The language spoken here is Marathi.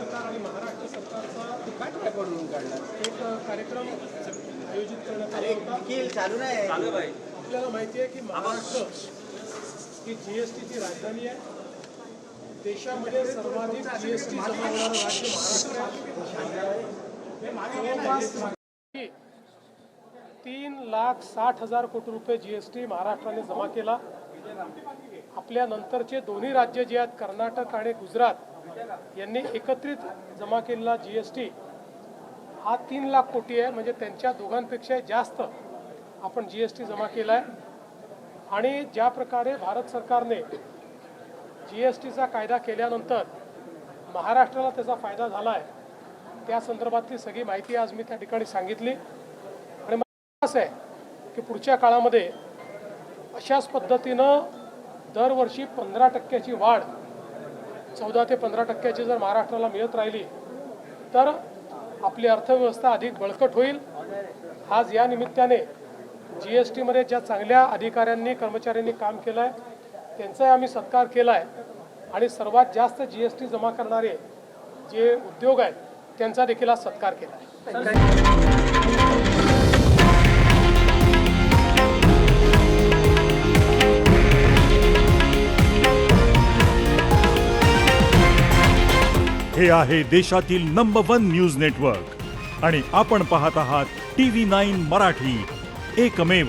सरकार आणि महाराष्ट्र सरकारचा काय पडून काढला एक कार्यक्रम आयोजित करण्यात आला होता। चालू नाही आपल्याला माहिती आहे की महाराष्ट्र ही जीएसटीची राजधानी आहे। देशामध्ये सर्वाधिक जीएसटी जमा होणारं राज्य महाराष्ट्र आहे। 3,60,000 कोटी रुपये जीएसटी महाराष्ट्राने जमा केला। आपल्या नंतरचे दोन्ही राज्य जे आहेत कर्नाटक आणि गुजरात यांनी एकत्रित जमा केलेला जीएसटी हा 3 लाख कोटी आहे। म्हणजे त्यांच्या दोघांपेक्षा जास्त आपण जीएसटी जमा केला आहे। आणि ज्या प्रकारे भारत सरकारने जीएसटीचा कायदा केल्यानंतर महाराष्ट्राला त्याचा फायदा झाला आहे त्या संदर्भातली सगळी माहिती आज मी त्या ठिकाणी सांगितली। आणि मला असं आहे की पुढच्या काळामध्ये अशाच पद्धतीनं दरवर्षी 15% वाढ 14 ते 15% जर महाराष्ट्राला मिळत राहिली तर आपली अर्थव्यवस्था अधिक बळकट होईल। आज या निमित्ताने जीएसटीमध्ये ज्या चांगल्या अधिकाऱ्यांनी कर्मचाऱ्यांनी काम केलं आहे त्यांचाही आम्ही सत्कार केला आहे। आणि सर्वात जास्त जीएसटी जमा करणारे जे उद्योग आहेत त्यांचा देखील आज सत्कार केला आहे। हे आहे देशातील नंबर 1 न्यूज नेटवर्क आणि आपण पाहत आहात TV9 मराठी, एकमेव।